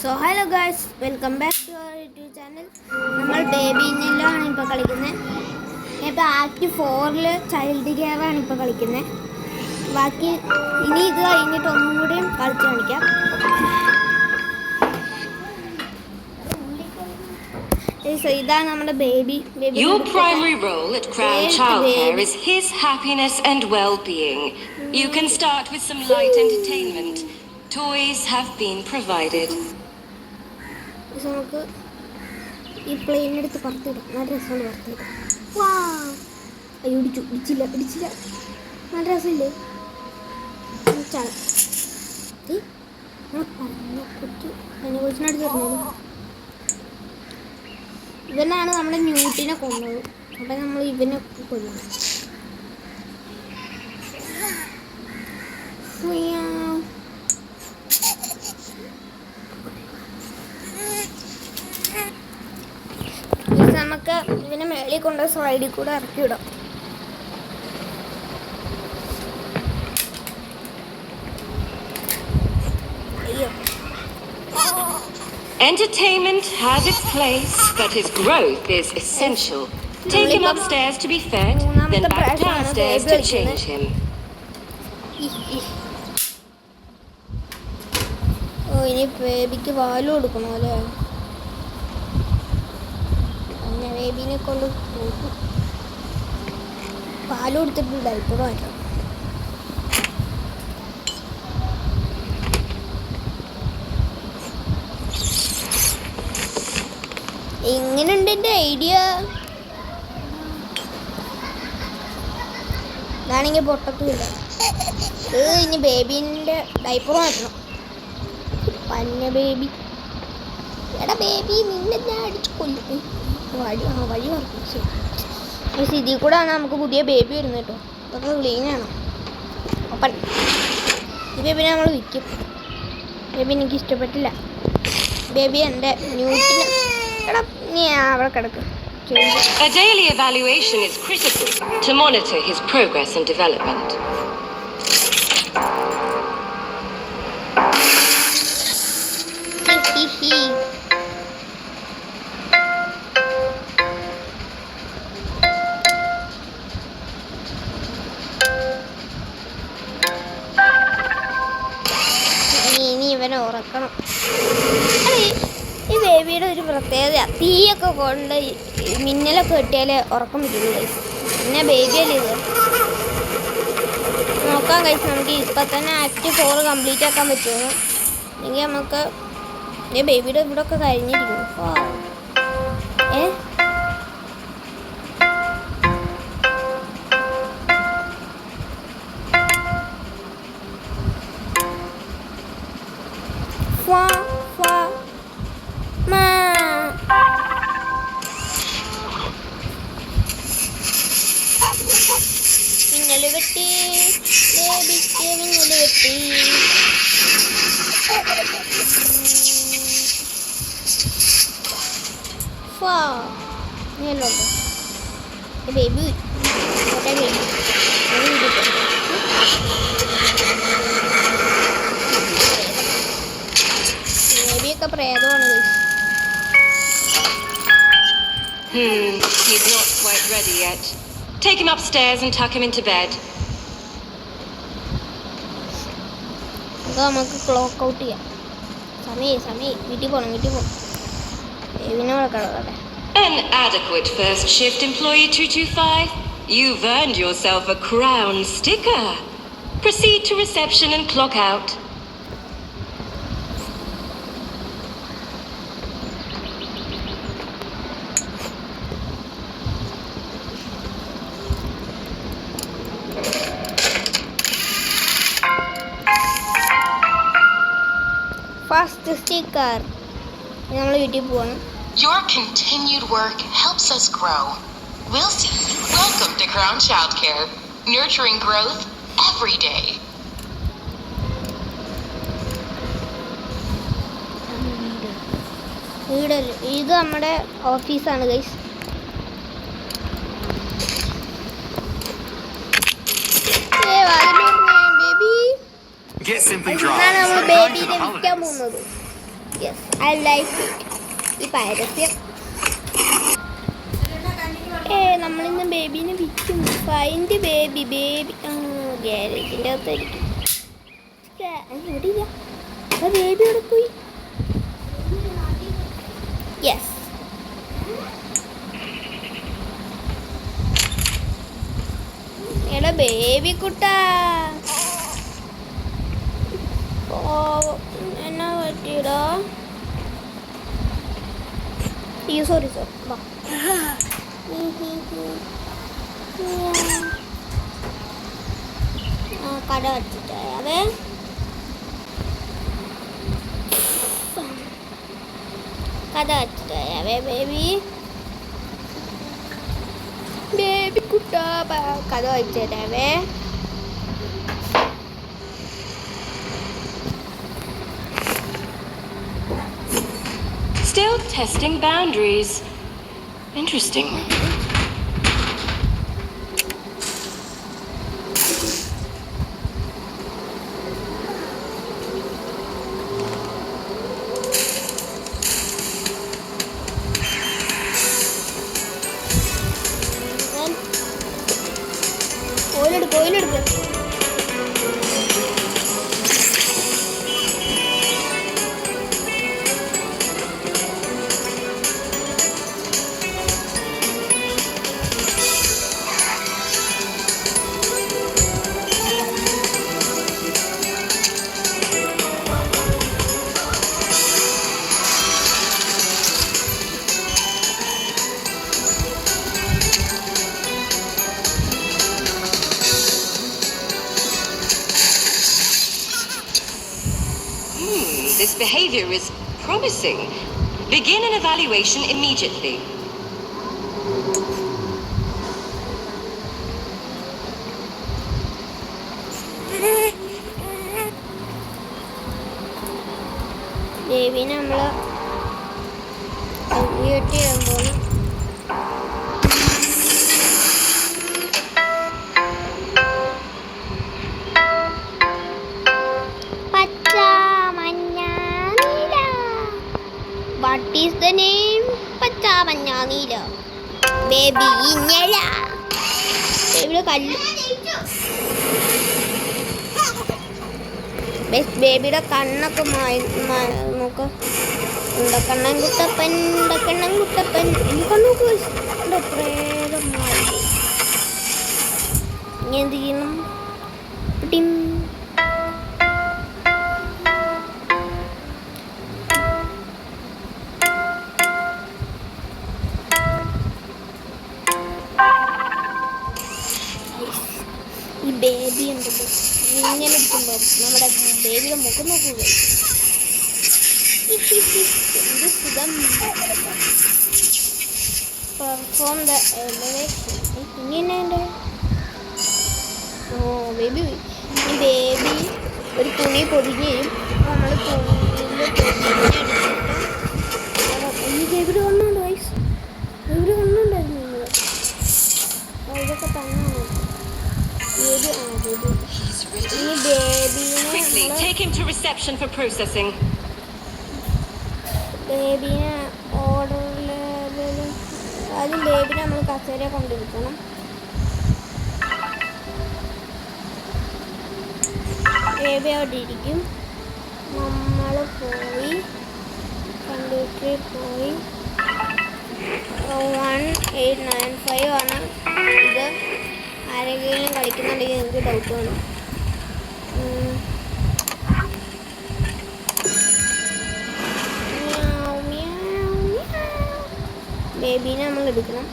So hello guys, welcome back to our YouTube channel. നമ്മൾ ബേബിനെല്ലാണ് ഇപ്പോൾ കളിക്കുന്നത്. ഇപ്പോൾ ആക്ട് 4 ചൈൽഡ് കെയർ ആണ് ഇപ്പോൾ കളിക്കുന്നത്. ബാക്കി ഇനി ഇത് കഴിഞ്ഞിട്ട് ഒന്നും കൂടിയും കളിച്ച് കാണിക്കാം. ഇതാണ് നമ്മുടെ baby. Your primary role at Crown Childcare is his happiness and well-being. You can start with some light entertainment. Toys have been provided. നമുക്ക് ഈ പ്ലെയിനെടുത്ത് പറത്തിടാം. നല്ല രസമാണ് പറത്തിടാം. അയ്യോ ഇടിച്ചില്ല നല്ല രസമില്ലേ? ഇവനാണ് നമ്മുടെ ന്യൂട്ടിനെ കൊന്നത്. അപ്പം നമ്മൾ ഇവനെ കൊല്ലണം. നമുക്ക് ഇവനെ മേളിൽ കൊണ്ട് സൈഡിൽ കൂടെ ഇറക്കി വിടാം. അയ്യോ, Entertainment has its place, but his growth is essential. Take him upstairs to be fed, then back downstairs to change him. ഓ, ഇനി ബേബിക്ക് പാല് കൊടുക്കണോ അല്ലേ? അങ്ങനെ ബേബിനെ കൊണ്ട് നോക്കും. പാല് കൊടുത്തിട്ട് ഡൈപ്പർ മാറ്റണം. എങ്ങനെയുണ്ട് എൻ്റെ ഐഡിയ? ഇതാണെങ്കിൽ പൊട്ടത്തില്ല. ഇനി ബേബീൻ്റെ ഡൈപ്പർ മാറ്റണം. പന്ന ബേബി, എടാ ബേബി, നിന്നെ ഞാൻ അടിച്ച് കൊല്ലും. വഴി മറക്കും. പക്ഷേ ഇതിൽ കൂടെ ആണ് നമുക്ക് പുതിയ ബേബി വരുന്നത് കേട്ടോ. അതൊക്കെ ക്ലീൻ ആണ്. അപ്പം ഈ ബേബിനെ നമ്മൾ വിൽക്കും. ബേബി എനിക്ക് ഇഷ്ടപ്പെട്ടില്ല. ബേബി എൻ്റെ ന്യൂട്ടിന്. എടാ നീ അവിടെ കിടക്ക്. A daily evaluation is critical to monitor his progress and development. ഇനി ഇവനെ ഉറക്കണം. ഈ ബേബിയുടെ ഒരു പ്രത്യേകത, തീയൊക്കെ കൊണ്ട് മിന്നലൊക്കെ കിട്ടിയാലേ ഉറക്കം പറ്റുള്ളൂ. പിന്നെ ബേബിയല്ലേ ഇത്. നോക്കാൻ കഴിച്ച് നമുക്ക് ഇപ്പം തന്നെ ആക്ട് 4 കംപ്ലീറ്റ് ആക്കാൻ പറ്റുമോ? അല്ലെങ്കിൽ നമുക്ക് ഈ ബേബിയുടെ ഇവിടെ ഒക്കെ കഴിഞ്ഞിരിക്കും. മിന്നല് വെട്ടി ബേബിക്ക്, മിന്നല് വെട്ടി. ഇങ്ങനെയുണ്ടോ baby? ബേബിയൊക്കെ പ്രേതമാണ്. He's not quite ready yet. Take him upstairs and tuck him into bed. നമുക്ക് ക്ലോക്ക് ഔട്ട് ചെയ്യാം. സമയം വീട്ടിൽ പോകണം. An adequate first shift employee 225. You've earned yourself a Crown sticker. Proceed to reception and clock out. First sticker. നമ്മൾ വീട്ടിൽ പോകണം. Your continued work helps us grow. We'll see you. Welcome to Crown Childcare, nurturing growth every day. ഇത് നമ്മുടെ ഓഫീസാണ് guys. Baby Get Simply Dry. എന്നാണ് നമ്മൾ Start going to ബേബീനെ the വിൽക്കാൻ holidays. പോകുന്നത്. Yes, I like it. ഈ പരസ്യം നമ്മളിന്ന് ബേബീനെ വിൽക്കും. ഫൈൻഡ് ബേബി ഗ്യാരേജിൻ്റെ അകത്തായിരിക്കും. എവിടെയില്ല, ബേബി എവിടെ പോയി? യെസ്, എടാ ബേബി കുട്ടാ, എന്നാ പറ്റിയടാ? അയ്യോ സോറി വാ. കട വച്ചിട്ടേ കഥ വച്ചിട്ടേ ബേബി കുട്ടാ, കഥ വായിച്ചേരാവേ. Still testing boundaries. Interesting. കോയിലെടുക്ക്. This behavior is promising. Begin an evaluation immediately. ബേബിനെ നമ്മള് വീട്ടിൽ പോകും. What is the name? പച്ച മഞ്ഞ നീല ബേബി ഇഞ്ഞല. ബേബിയുടെ കല്ല്, ബേബിയുടെ കണ്ണൊക്കെ നോക്ക്. ഉണ്ടക്കണ്ണൻ കുട്ടപ്പൻ, ഉണ്ടക്കണ്ണൻ കുട്ടപ്പൻ. എനിക്ക് കണ്ണൊക്കെ പ്രേതം മായി. ഇനി എന്ത് ചെയ്യണം? ടിം. ഈ ബേബി ഉണ്ടല്ലോ, ഇങ്ങനെ ഇരിക്കുമ്പോൾ നമ്മുടെ ബേബിയുടെ മുഖം നോക്കുക. എന്ത് സുഖം. Perform the elevation. ഇങ്ങനെ ഉണ്ട്. ബേബി ഈ ബേബി ഒരു തുണി പൊതിഞ്ഞ് തരും. നമ്മൾ തുണിയിൽ ഈ ബേബിയുടെ കണ്ണുണ്ട് വയസ്സ്. ബേബിയുടെ കണ്ണുണ്ടായിരുന്നു. ഇതൊക്കെ തന്നെ Quickly, take him to reception for processing. ബേബിനെ ഓർഡറിൽ ആദ്യം ബേബിനെ നമ്മൾ കസേര കൊണ്ടിരിക്കണം. ബേബി അവിടെ ഇരിക്കും. നമ്മൾ പോയി കമ്പ്യൂട്ടറിൽ പോയി 1895 ആണ് ഇത്. ആരെങ്കിലും കളിക്കുന്നുണ്ടെങ്കിൽ എനിക്ക് ഡൗട്ട് വേണം. ബേബീനെ നമ്മൾ എടുക്കണം.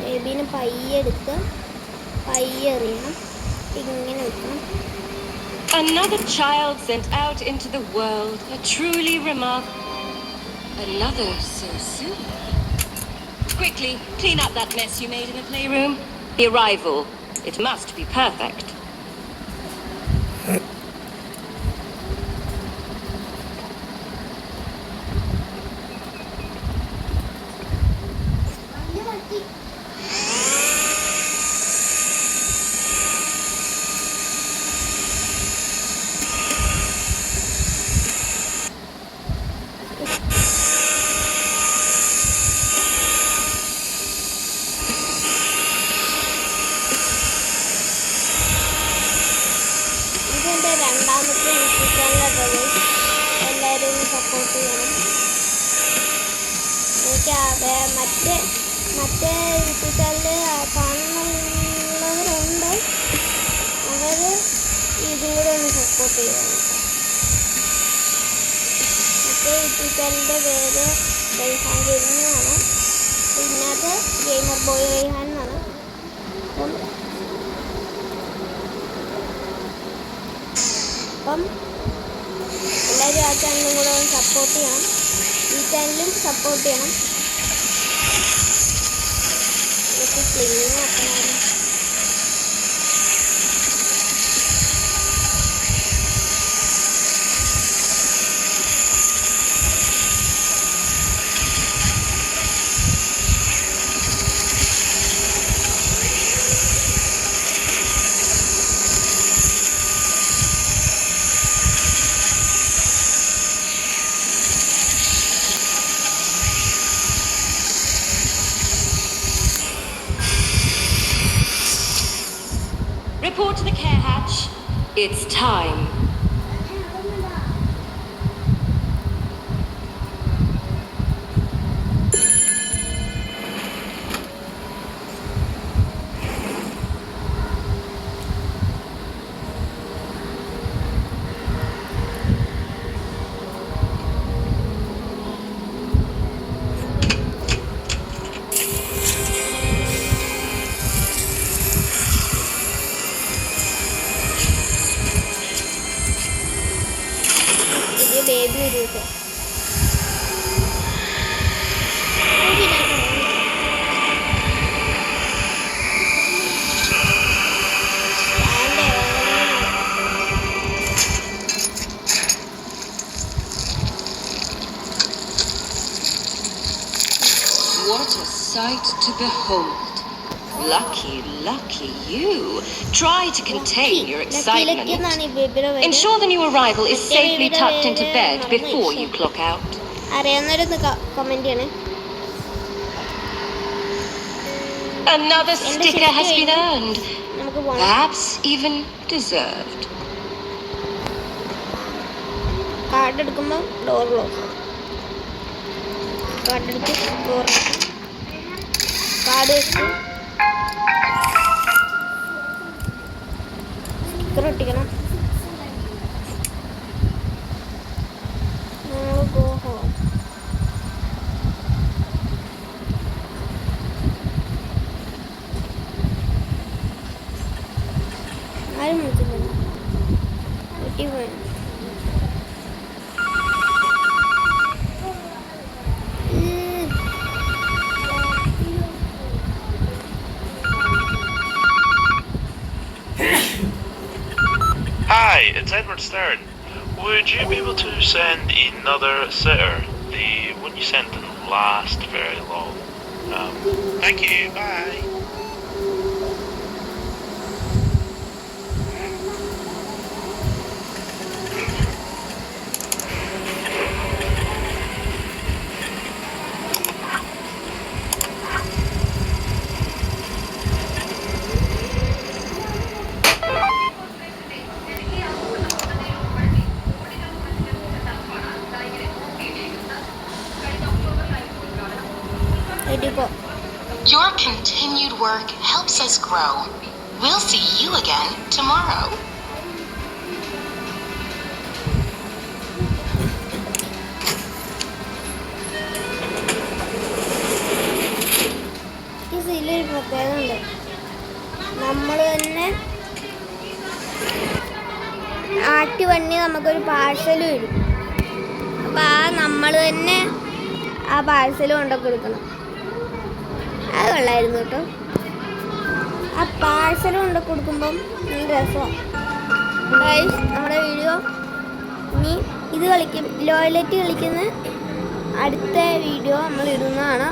ബേബീനെ പയ്യെ എടുത്ത് പയ്യെ എറിയണം. ഇങ്ങനെ വെക്കണം. Another child sent out into the world. A truly remarkable. Another so soon. Quickly, clean up that mess you made in the playroom. The arrival. It must be perfect. മറ്റേ യൂട്യൂബ് ചാനൽ കാണുന്നവരുണ്ട്. അവർ ഇതും കൂടെ ഒന്ന് support ചെയ്യണം. മറ്റേ YouTube ചാനലിൻ്റെ പേര് Raihan gaming ആണ്. ഇതിനകത്ത് ഗെയിമർ ബോയ് റൈഹാൻ എന്നാണ്. അപ്പം എല്ലാവരും ആ ചാനലും കൂടെ ഒന്ന് സപ്പോർട്ട് ചെയ്യണം. ഈ ചാനലും സപ്പോർട്ട് ചെയ്യണം. ക്ലീൻ ആക്കണം. Report to the care hatch. It's time. Baby ഒരു What a sight to behold. Lucky you. Try to contain your excitement. Ensure the new arrival is safely tucked into bed before you clock out. അറിയാവുന്നവരൊന്ന് comment ചെയ്യണേ. Another sticker has been earned. നമുക്ക് പോണം. Perhaps even deserved. Card എടുക്കുമ്പോൾ door close. Card എടുത്ത് door card വെച്ച് sticker ഒട്ടിക്കണം. Go home. ആരും വിളിച്ചില്ല. വീട്ടിൽ പോയി. Hi, it's Edward Stern. Would you be able to send another sitter? The one you sent didn't last very long. Thank you, bye. Your continued work helps us grow. We'll see you again tomorrow. ഇതിലൊരു പ്രത്യേകത ഉണ്ട്. നമ്മൾ തന്നെ ആട്ടി വണ്ടി നമുക്കൊരു parcel വരും. അപ്പം നമ്മൾ തന്നെ ആ പാഴ്സൽ കൊണ്ടൊക്കെ കൊടുക്കണം. അത് കൊള്ളായിരുന്നു കേട്ടോ. ആ പാഴ്സൽ കൊണ്ടൊക്കെ കൊടുക്കുമ്പം നല്ല രസമാണ്. നമ്മുടെ വീഡിയോ ഇനി ഇത് ലോയലിറ്റി കളിക്കുന്ന അടുത്ത വീഡിയോ നമ്മൾ ഇടുന്നതാണ്.